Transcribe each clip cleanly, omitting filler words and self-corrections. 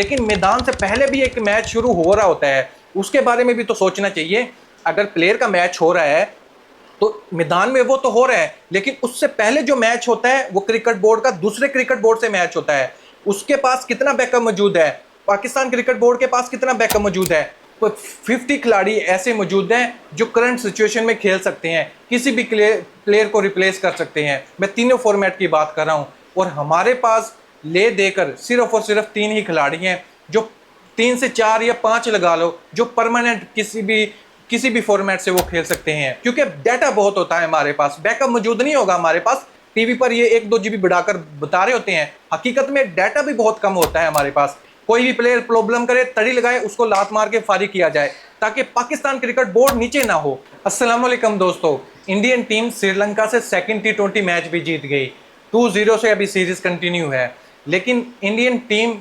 लेकिन मैदान से पहले भी एक मैच शुरू हो रहा होता है, उसके बारे में भी तो सोचना चाहिए। अगर प्लेयर का मैच हो रहा है तो मैदान में वो तो हो रहा है, लेकिन उससे पहले जो मैच होता है वो क्रिकेट बोर्ड का दूसरे क्रिकेट बोर्ड से मैच होता है। उसके पास कितना बैकअप मौजूद है, पाकिस्तान क्रिकेट बोर्ड के पास कितना बैकअप मौजूद है? तो 50 खिलाड़ी ऐसे मौजूद हैं जो करंट सिचुएशन में खेल सकते हैं, किसी भी प्लेयर को रिप्लेस कर सकते हैं। मैं तीनों फॉर्मेट की बात कर रहा हूं, और हमारे पास ले देकर सिर्फ और सिर्फ 3 ही खिलाड़ी हैं, जो 3 से 4 या 5 लगा लो, जो परमानेंट किसी भी फॉर्मेट से वो खेल सकते हैं। क्योंकि डाटा बहुत होता है हमारे पास, बैकअप मौजूद नहीं होगा हमारे पास। टीवी पर ये 1-2 जीबी बढ़ाकर बता रहे होते हैं, हकीकत में डाटा भी बहुत कम होता है हमारे पास। कोई भी प्लेयर प्रॉब्लम करे, तड़ी लगाए, उसको लात मार के फारिग किया जाए, ताकि पाकिस्तान क्रिकेट बोर्ड नीचे ना हो। अस्सलाम वालेकुम दोस्तों, इंडियन टीम श्रीलंका से सेकंड T20 मैच भी जीत गई। 2-0 से अभी सीरीज कंटिन्यू है, लेकिन इंडियन टीम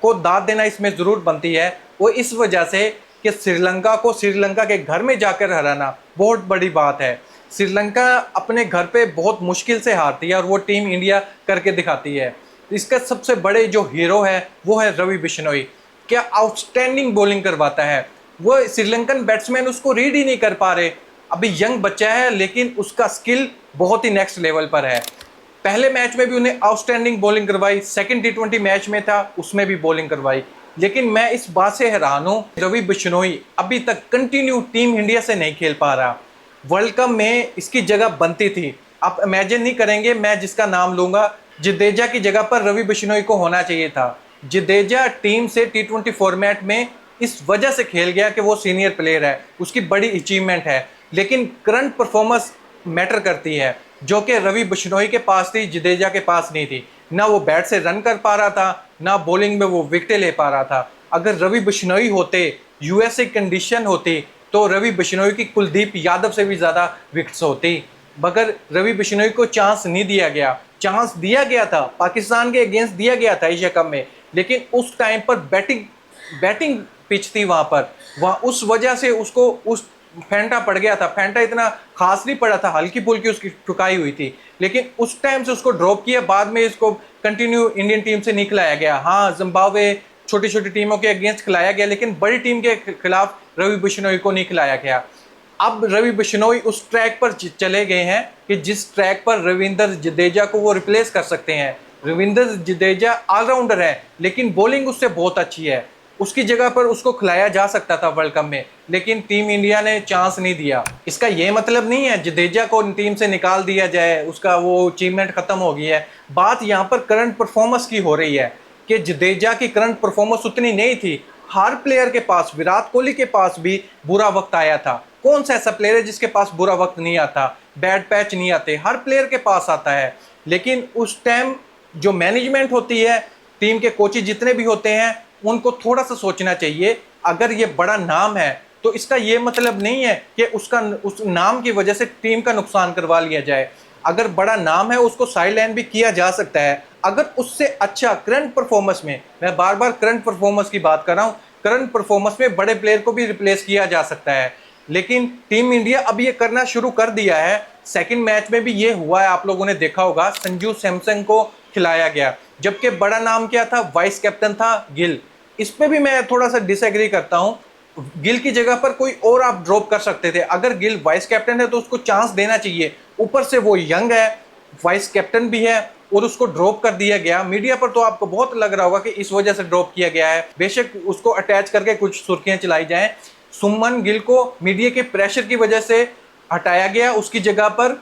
को दाद देना इसमें ज़रूर बनती है। वो इस वजह से कि श्रीलंका को श्रीलंका के घर में जाकर हराना बहुत बड़ी बात है। श्रीलंका अपने घर पे बहुत मुश्किल से हारती है और वो टीम इंडिया करके दिखाती है। इसका सबसे बड़े जो हीरो है वो है रवि बिश्नोई। क्या आउटस्टैंडिंग बॉलिंग करवाता है वो। श्रीलंकन बैट्समैन उसको रीड ही नहीं कर पा रहे। अभी यंग बच्चा है, लेकिन उसका स्किल बहुत ही नेक्स्ट लेवल पर है। पहले मैच में भी उन्हें आउटस्टैंडिंग बॉलिंग करवाई, सेकंड T20 मैच में था उसमें भी बॉलिंग करवाई। लेकिन मैं इस बात से हैरान हूँ, रवि बिश्नोई अभी तक कंटिन्यू टीम इंडिया से नहीं खेल पा रहा। वर्ल्ड कप में इसकी जगह बनती थी। आप इमेजिन नहीं करेंगे, मैं जिसका नाम लूंगा, जडेजा की जगह पर रवि बिश्नोई को होना चाहिए था। जडेजा टीम से T20 फॉर्मेट में इस वजह से खेल गया कि वो सीनियर प्लेयर है, उसकी बड़ी अचीवमेंट है। लेकिन करंट परफॉर्मेंस मैटर करती है, जो कि रवि बिश्नोई के पास थी, जडेजा के पास नहीं थी। ना वो बैट से रन कर पा रहा था, ना बॉलिंग में वो विकेटें ले पा रहा था। अगर रवि बिश्नोई होते, यूएसए कंडीशन होती, तो रवि बिश्नोई की कुलदीप यादव से भी ज़्यादा विकेट्स होती। मगर रवि बिश्नोई को चांस नहीं दिया गया। चांस दिया गया था, पाकिस्तान के अगेंस्ट दिया गया था एशिया कप में, लेकिन उस टाइम पर बैटिंग पिच थी वहाँ उस वजह से उसको उस फेंटा पड़ गया था। फेंटा इतना खास नहीं पड़ा था, हल्की फुल्की उसकी ठुकाई हुई थी, लेकिन उस टाइम से उसको ड्रॉप किया। बाद में इसको कंटिन्यू इंडियन टीम से नहीं खिलाया गया। हाँ, जिम्बाब्वे छोटी छोटी टीमों के अगेंस्ट खिलाया गया, लेकिन बड़ी टीम के खिलाफ रवि बिश्नोई को नहीं खिलाया गया। अब रवि बिश्नोई उस ट्रैक पर चले गए हैं कि जिस ट्रैक पर रविंद्र जडेजा को वो रिप्लेस कर सकते हैं। रविंद्र जडेजा ऑलराउंडर है, लेकिन बॉलिंग उससे बहुत अच्छी है। उसकी जगह पर उसको खिलाया जा सकता था वर्ल्ड कप में, लेकिन टीम इंडिया ने चांस नहीं दिया। इसका ये मतलब नहीं है जडेजा को टीम से निकाल दिया जाए, उसका वो अचीवमेंट खत्म हो गई है। बात यहाँ पर करंट परफॉर्मेंस की हो रही है कि जडेजा की करंट परफॉर्मेंस उतनी नहीं थी। हर प्लेयर के पास, विराट कोहली के पास भी बुरा वक्त आया था। कौन सा ऐसा प्लेयर है जिसके पास बुरा वक्त नहीं आता, बैड पैच नहीं आते? हर प्लेयर के पास आता है। लेकिन उस टाइम जो मैनेजमेंट होती है, टीम के कोचेज जितने भी होते हैं, उनको थोड़ा सा सोचना चाहिए। अगर ये बड़ा नाम है तो इसका ये मतलब नहीं है कि उस नाम की वजह से टीम का नुकसान करवा लिया जाए। अगर बड़ा नाम है उसको साइडलाइन भी किया जा सकता है। अगर उससे अच्छा करंट परफॉर्मेंस में, मैं बार बार करंट परफॉर्मेंस की बात कर रहा हूँ, करंट परफॉर्मेंस में बड़े प्लेयर को भी रिप्लेस किया जा सकता है। लेकिन टीम इंडिया अब ये करना शुरू कर दिया है। सेकंड मैच में भी ये हुआ है, आप लोगों ने देखा होगा, संजू सैमसन को खिलाया गया, जबकि बड़ा नाम क्या था, वाइस कैप्टन था गिल। इस पे भी मैं थोड़ा सा डिसएग्री करता हूँ। गिल की जगह पर कोई और आप ड्रॉप कर सकते थे। अगर गिल वाइस कैप्टन है तो उसको चांस देना चाहिए। ऊपर से वो यंग है, वाइस कैप्टन भी है, और उसको ड्रॉप कर दिया गया। मीडिया पर तो आपको बहुत लग रहा होगा कि इस वजह से ड्रॉप किया गया है। बेशक उसको अटैच करके कुछ सुर्खियां चलाई जाएं। सुमन गिल को मीडिया के प्रेशर की वजह से हटाया गया, उसकी जगह पर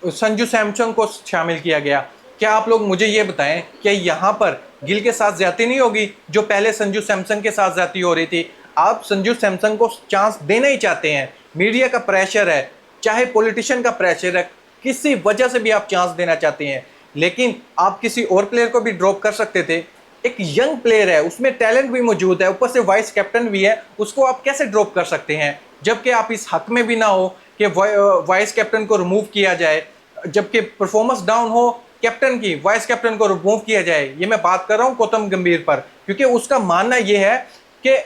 संजू सैमसन को शामिल किया गया। क्या आप लोग मुझे ये बताएं, क्या यहाँ पर गिल के साथ ज्यादती नहीं होगी जो पहले संजू सैमसन के साथ ज्यादती हो रही थी? आप संजू सैमसन को चांस देना ही चाहते हैं, मीडिया का प्रेशर है, चाहे पॉलिटिशियन का प्रेशर है, किसी वजह से भी आप चांस देना चाहते हैं। लेकिन आप किसी और प्लेयर को भी ड्रॉप कर सकते थे। एक यंग प्लेयर है, उसमें टैलेंट भी मौजूद है, ऊपर से वाइस कैप्टन भी है, उसको आप कैसे ड्रॉप कर सकते हैं? जबकि आप इस हक में भी ना हो कि वाइस कैप्टन को रिमूव किया जाए, जबकि परफॉर्मेंस डाउन हो कैप्टन की, वाइस कैप्टन को रिमूव किया जाए। ये मैं बात कर रहा हूँ गौतम गंभीर पर, क्योंकि उसका मानना यह है कि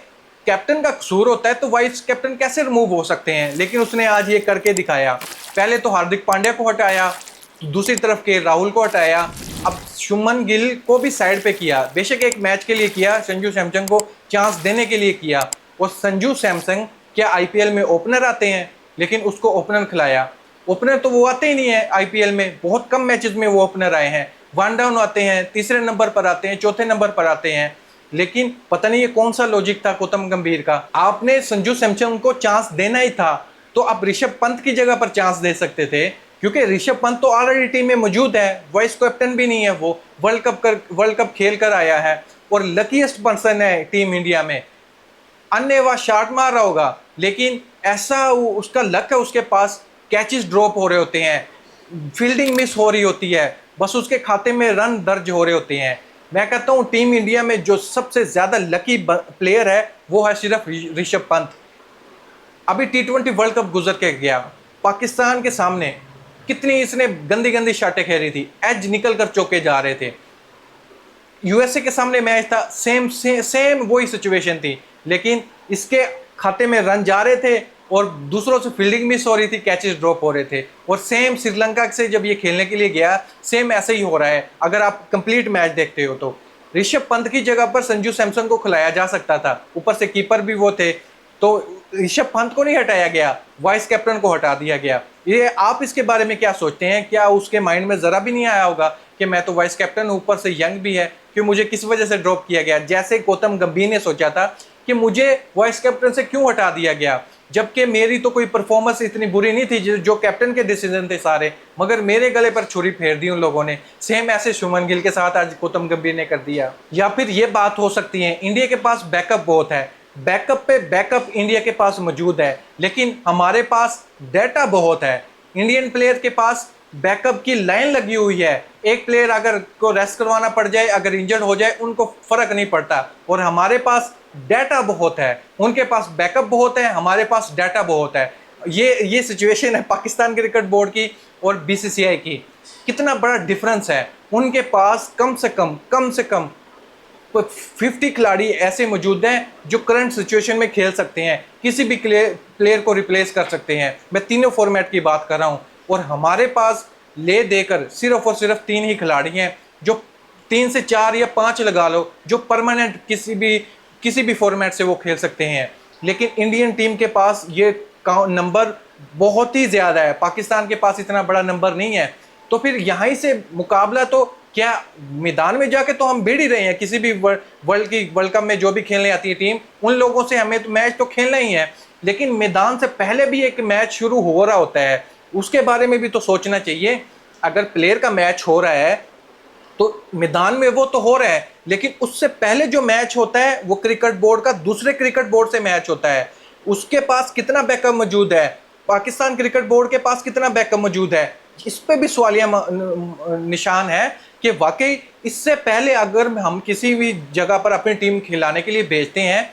कैप्टन का कसूर होता है तो वाइस कैप्टन कैसे रिमूव हो सकते हैं। लेकिन उसने आज ये करके दिखाया। पहले तो हार्दिक पांड्या को हटाया, दूसरी तरफ के राहुल को हटाया, अब शुभमन गिल को भी साइड पे किया। बेशक एक मैच के लिए किया, संजू सैमसन को चांस देने के लिए किया। और संजू सैमसन क्या आईपीएल में ओपनर आते हैं, लेकिन उसको ओपनर खिलाया। ओपनर तो वो आते ही नहीं है आईपीएल में, बहुत कम मैचेस में वो ओपनर आए हैं। वन डाउन आते हैं, तीसरे नंबर पर आते हैं, चौथे नंबर पर आते हैं। लेकिन पता नहीं ये कौन सा लॉजिक था गौतम गंभीर का। आपने संजू सैमसन को चांस देना ही था तो आप ऋषभ पंत की जगह पर चांस दे सकते थे, क्योंकि ऋषभ पंत तो ऑलरेडी टीम में मौजूद है, वाइस कैप्टन भी नहीं है, वो वर्ल्ड कप खेल कर आया है और लकीएस्ट पर्सन है टीम इंडिया में। अन्य वह शॉट मार रहा होगा, लेकिन ऐसा उसका लक है, उसके पास कैचेस ड्रॉप हो रहे होते हैं, फील्डिंग मिस हो रही होती है, बस उसके खाते में रन दर्ज हो रहे होते हैं। मैं कहता हूँ टीम इंडिया में जो सबसे ज़्यादा लकी प्लेयर है वो है सिर्फ ऋषभ पंत। अभी T20 वर्ल्ड कप गुजर के गया, पाकिस्तान के सामने कितनी इसने गंदी गंदी शॉटें खेली थी, एज निकल कर चौके जा रहे थे। यूएसए के सामने मैच था, सेम वही सिचुएशन थी, लेकिन इसके खाते में रन जा रहे थे और दूसरों से फील्डिंग मिस हो रही थी, कैचेस ड्रॉप हो रहे थे। और सेम श्रीलंका से जब ये खेलने के लिए गया, सेम ऐसे ही हो रहा है अगर आप कंप्लीट मैच देखते हो तो। ऋषभ पंत की जगह पर संजू सैमसन को खिलाया जा सकता था, ऊपर से कीपर भी वो थे, तो ऋषभ पंत को नहीं हटाया गया, वाइस कैप्टन को हटा दिया गया। ये आप इसके बारे में क्या सोचते हैं? क्या उसके माइंड में ज़रा भी नहीं आया होगा कि मैं तो वाइस कैप्टन, ऊपर से यंग भी है, कि मुझे किस वजह से ड्रॉप किया गया? जैसे गौतम गंभीर ने सोचा था कि मुझे वाइस कैप्टन से क्यों हटा दिया गया, जबकि मेरी तो कोई परफॉर्मेंस इतनी बुरी नहीं थी, जो कैप्टन के डिसीजन थे सारे, मगर मेरे गले पर छुरी फेर दी उन लोगों ने। सेम ऐसे शुभमन गिल के साथ आज गौतम गंभीर ने कर दिया। या फिर ये बात हो सकती है इंडिया के पास बैकअप बहुत है, बैकअप पे बैकअप इंडिया के पास मौजूद है, लेकिन हमारे पास डाटा बहुत है। इंडियन प्लेयर के पास बैकअप की लाइन लगी हुई है, एक प्लेयर अगर को रेस्ट करवाना पड़ जाए, अगर इंजर्ड हो जाए, उनको फर्क नहीं पड़ता। और हमारे पास डाटा बहुत है, उनके पास बैकअप बहुत है, हमारे पास डाटा बहुत है। ये सिचुएशन है पाकिस्तान क्रिकेट बोर्ड की और बीसीसीआई की। कितना बड़ा डिफरेंस है। उनके पास कम से कम 50 खिलाड़ी ऐसे मौजूद हैं जो करंट सिचुएशन में खेल सकते हैं, किसी भी प्लेयर को रिप्लेस कर सकते हैं। मैं तीनों फॉर्मेट की बात कर रहा हूं, और हमारे पास ले देकर सिर्फ और सिर्फ 3 ही खिलाड़ी हैं, जो 3 से 4 या 5 लगा लो, जो परमानेंट किसी भी फॉर्मेट से वो खेल सकते हैं। लेकिन इंडियन टीम के पास ये नंबर बहुत ही ज़्यादा है, पाकिस्तान के पास इतना बड़ा नंबर नहीं है। तो फिर यहाँ से मुकाबला तो क्या, मैदान में जाके तो हम भिड़ ही रहे हैं, किसी भी वर्ल्ड कप में जो भी खेलने आती है टीम, उन लोगों से हमें तो मैच तो खेलना ही है। लेकिन मैदान से पहले भी एक मैच शुरू हो रहा होता है, उसके बारे में भी तो सोचना चाहिए। अगर प्लेयर का मैच हो रहा है तो मैदान में वो तो हो रहा है, लेकिन उससे पहले जो मैच होता है वो क्रिकेट बोर्ड का दूसरे क्रिकेट बोर्ड से मैच होता है, उसके पास कितना बैकअप मौजूद है, पाकिस्तान क्रिकेट बोर्ड के पास कितना बैकअप मौजूद है, इस पे भी सवालिया निशान है कि वाकई इससे पहले अगर हम किसी भी जगह पर अपनी टीम खिलाने के लिए भेजते हैं,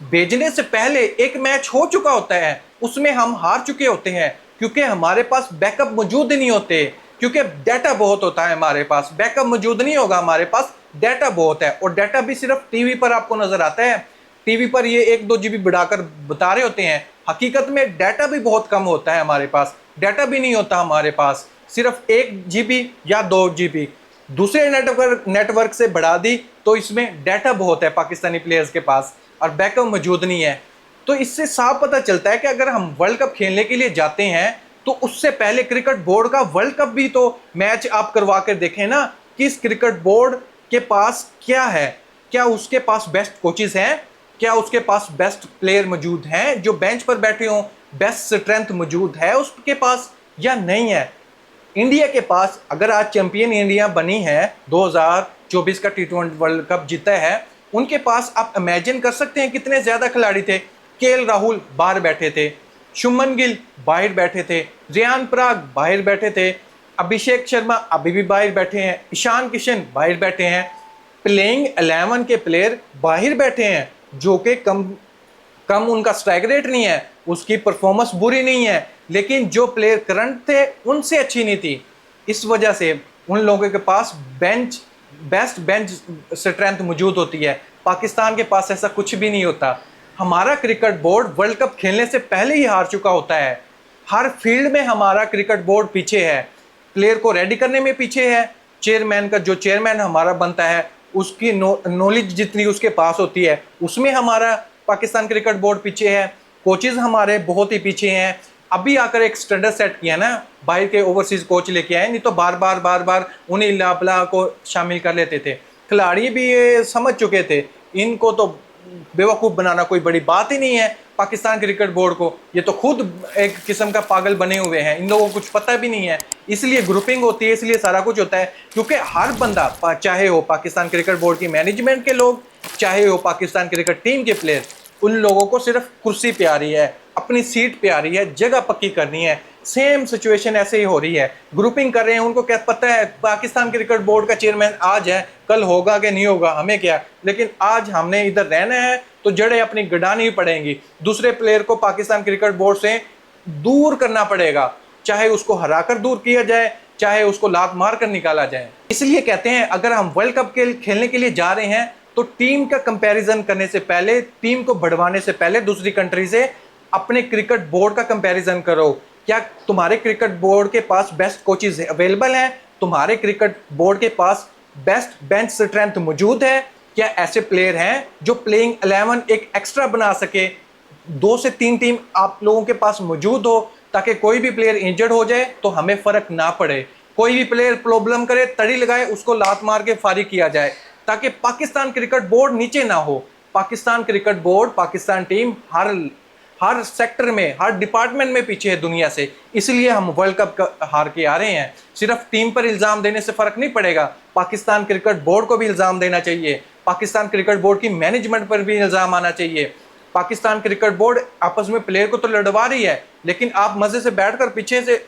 भेजने से पहले एक मैच हो चुका होता है, उसमें हम हार चुके होते हैं, क्योंकि हमारे पास बैकअप मौजूद ही नहीं होते, क्योंकि डाटा बहुत होता है हमारे पास। बैकअप मौजूद नहीं होगा, हमारे पास डाटा बहुत है, और डाटा भी सिर्फ टीवी पर आपको नजर आता है। टीवी पर ये 1-2 GB बढ़ाकर बता रहे होते हैं, हकीकत में डाटा भी बहुत कम होता है हमारे पास, डाटा भी नहीं होता हमारे पास, सिर्फ 1 GB या 2 GB दूसरे नेटवर्क से बढ़ा दी, तो इसमें डाटा बहुत है पाकिस्तानी प्लेयर्स के पास और बैकअप मौजूद नहीं है। तो इससे साफ पता चलता है कि अगर हम वर्ल्ड कप खेलने के लिए जाते हैं तो उससे पहले क्रिकेट बोर्ड का वर्ल्ड कप भी तो मैच आप करवा कर देखें ना, कि इस क्रिकेट बोर्ड के पास क्या है, क्या उसके पास बेस्ट कोचेस हैं, क्या उसके पास बेस्ट प्लेयर मौजूद हैं जो बेंच पर बैठे हों, बेस्ट स्ट्रेंथ मौजूद है उसके पास या नहीं है। इंडिया के पास अगर आज चैंपियन इंडिया बनी है, 2024 का T20 वर्ल्ड कप जीता है, उनके पास आप इमेजिन कर सकते हैं कितने ज़्यादा खिलाड़ी थे। केएल राहुल बाहर बैठे थे, शुभमन गिल बाहर बैठे थे, रियान पराग बाहर बैठे थे, अभिषेक शर्मा अभी भी बाहर बैठे हैं, ईशान किशन बाहर बैठे हैं, प्लेइंग 11 के प्लेयर बाहर बैठे हैं, जो कि कम उनका स्ट्राइक रेट नहीं है, उसकी परफॉर्मेंस बुरी नहीं है, लेकिन जो प्लेयर करंट थे उनसे अच्छी नहीं थी। इस वजह से उन लोगों के पास बेस्ट बेंच स्ट्रेंथ मौजूद होती है। पाकिस्तान के पास ऐसा कुछ भी नहीं होता। हमारा क्रिकेट बोर्ड वर्ल्ड कप खेलने से पहले ही हार चुका होता है, हर फील्ड में हमारा क्रिकेट बोर्ड पीछे है। प्लेयर को रेडी करने में पीछे है। चेयरमैन का जो चेयरमैन हमारा बनता है उसकी नॉलेज जितनी उसके पास होती है उसमें हमारा पाकिस्तान क्रिकेट बोर्ड पीछे है। कोचेज हमारे बहुत ही पीछे हैं। अभी आकर एक स्टैंडर्ड सेट किया ना, बाहर के ओवरसीज कोच लेके आए, नहीं तो बार बार उन्हीं लापला को शामिल कर लेते थे। खिलाड़ी भी ये समझ चुके थे इनको तो बेवकूफ़ बनाना कोई बड़ी बात ही नहीं है। पाकिस्तान क्रिकेट बोर्ड को ये तो खुद एक किस्म का पागल बने हुए हैं, इन लोगों को कुछ पता भी नहीं है। इसलिए ग्रुपिंग होती है, इसलिए सारा कुछ होता है, क्योंकि हर बंदा, चाहे हो पाकिस्तान क्रिकेट बोर्ड की मैनेजमेंट के लोग, चाहे हो पाकिस्तान क्रिकेट टीम के प्लेयर, उन लोगों को सिर्फ कुर्सी प्यारी है, अपनी सीट प्यारी है, जगह पक्की करनी है। सेम सिचुएशन ऐसे ही हो रही है। ग्रुपिंग कर रहे हैं, उनको क्या पता है पाकिस्तान क्रिकेट बोर्ड का चेयरमैन आज है, कल होगा कि नहीं होगा हमें क्या, लेकिन आज हमने इधर रहना है तो जड़ें अपनी गड़ानी पड़ेंगी। दूसरे प्लेयर को पाकिस्तान क्रिकेट बोर्ड से दूर करना पड़ेगा, चाहे उसको हराकर दूर किया जाए, चाहे उसको लात मार कर निकाला जाए। इसलिए कहते हैं अगर हम वर्ल्ड कप खेलने के लिए जा रहे हैं तो टीम का कंपैरिजन करने से पहले, टीम को बढ़वाने से पहले दूसरी कंट्री से अपने क्रिकेट बोर्ड का कंपैरिजन करो। क्या तुम्हारे क्रिकेट बोर्ड के पास बेस्ट कोचेज अवेलेबल हैं? तुम्हारे क्रिकेट बोर्ड के पास बेस्ट बेंच स्ट्रेंथ मौजूद है? क्या ऐसे प्लेयर हैं जो प्लेइंग 11 एक एक्स्ट्रा बना सके? 2 से 3 टीम आप लोगों के पास मौजूद हो ताकि कोई भी प्लेयर इंजर्ड हो जाए तो हमें फर्क ना पड़े। कोई भी प्लेयर प्रॉब्लम करे, तड़ी लगाए, उसको लात मार के फारिग किया जाए, ताकि पाकिस्तान क्रिकेट बोर्ड नीचे ना हो। Pakistan cricket board, Pakistan team हर सेक्टर में, हर डिपार्टमेंट में पीछे है दुनिया से। इसलिए हम वर्ल्ड कप हार के आ रहे हैं। सिर्फ टीम पर इल्ज़ाम देने से फ़र्क नहीं पड़ेगा, पाकिस्तान क्रिकेट बोर्ड को भी इल्ज़ाम देना चाहिए। पाकिस्तान क्रिकेट बोर्ड की मैनेजमेंट पर भी इल्ज़ाम आना चाहिए। पाकिस्तान क्रिकेट बोर्ड आपस में प्लेयर को तो लड़वा रही है, लेकिन आप मज़े से बैठकर पीछे से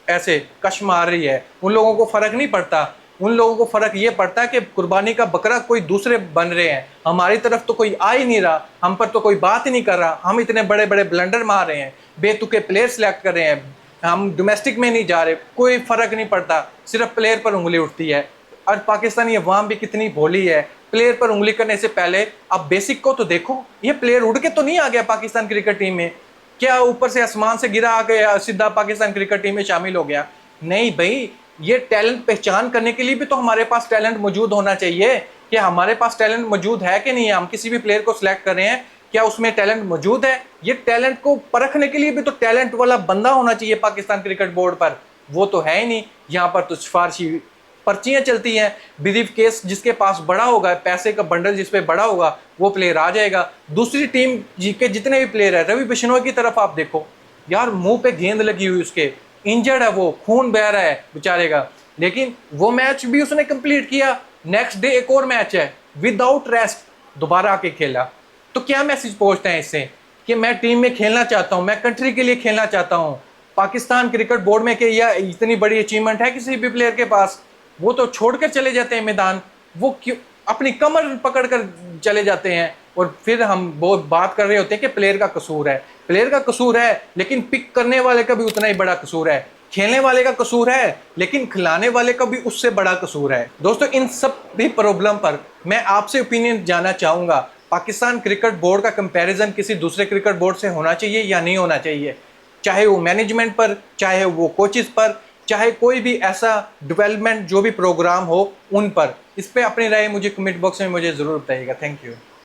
ऐसे कश मार रही है। उन लोगों को फ़र्क नहीं पड़ता। उन लोगों को फ़र्क ये पड़ता है कि कुर्बानी का बकरा कोई दूसरे बन रहे हैं, हमारी तरफ तो कोई आ ही नहीं रहा, हम पर तो कोई बात ही नहीं कर रहा। हम इतने बड़े बड़े ब्लंडर मार रहे हैं, बेतुके प्लेयर सेलेक्ट कर रहे हैं, हम डोमेस्टिक में नहीं जा रहे, कोई फ़र्क नहीं पड़ता, सिर्फ प्लेयर पर उंगली उठती है। और पाकिस्तानी अवाम भी कितनी भोली है, प्लेयर पर उंगली करने से पहले आप बेसिक को तो देखो। ये प्लेयर उड़ के तो नहीं आ गया पाकिस्तान क्रिकेट टीम में, क्या ऊपर से आसमान से गिरा आ गया सीधा पाकिस्तान क्रिकेट टीम में शामिल हो गया? नहीं भाई, ये टैलेंट पहचान करने के लिए भी तो हमारे पास टैलेंट मौजूद होना चाहिए कि हमारे पास टैलेंट मौजूद है कि नहीं है। हम किसी भी प्लेयर को सिलेक्ट कर रहे हैं, क्या उसमें टैलेंट मौजूद है? ये टैलेंट को परखने के लिए भी तो टैलेंट वाला बंदा होना चाहिए पाकिस्तान क्रिकेट बोर्ड पर। वो तो है ही नहीं। यहाँ पर तो सिफारशी पर्चियाँ चलती हैं, ब्रीफ केस जिसके पास बड़ा होगा, पैसे का बंडल जिस पे बड़ा होगा, वो प्लेयर आ जाएगा। दूसरी टीम के जितने भी प्लेयर है, रवि बिश्नोई की तरफ आप देखो यार, मुंह पे गेंद लगी हुई, उसके इंजर्ड है, वो खून बह रहा है बेचारे का, लेकिन वो मैच भी उसने कंप्लीट किया। नेक्स्ट डे एक और मैच है, विदाउट रेस्ट दोबारा आके खेला। तो क्या मैसेज पहुंचता है इससे कि मैं टीम में खेलना चाहता हूं, मैं कंट्री के लिए खेलना चाहता हूं। पाकिस्तान क्रिकेट बोर्ड में कि यह इतनी बड़ी अचीवमेंट है किसी भी प्लेयर के पास? वो तो छोड़कर चले जाते हैं मैदान, वो क्यों अपनी कमर पकड़ कर चले जाते हैं। और फिर हम बहुत बात कर रहे होते हैं कि प्लेयर का कसूर है। प्लेयर का कसूर है, लेकिन पिक करने वाले का भी उतना ही बड़ा कसूर है। खेलने वाले का कसूर है, लेकिन खिलाने वाले का भी उससे बड़ा कसूर है। दोस्तों, इन सब भी प्रॉब्लम पर मैं आपसे ओपिनियन जानना चाहूँगा। पाकिस्तान क्रिकेट बोर्ड का कंपैरिजन किसी दूसरे क्रिकेट बोर्ड से होना चाहिए या नहीं होना चाहिए? चाहे वो मैनेजमेंट पर, चाहे वो कोचेस पर, चाहे कोई भी ऐसा डेवलपमेंट जो भी प्रोग्राम हो उन पर। इस पर अपनी राय मुझे कमेंट बॉक्स में मुझे ज़रूर बताइएगा। Thank you.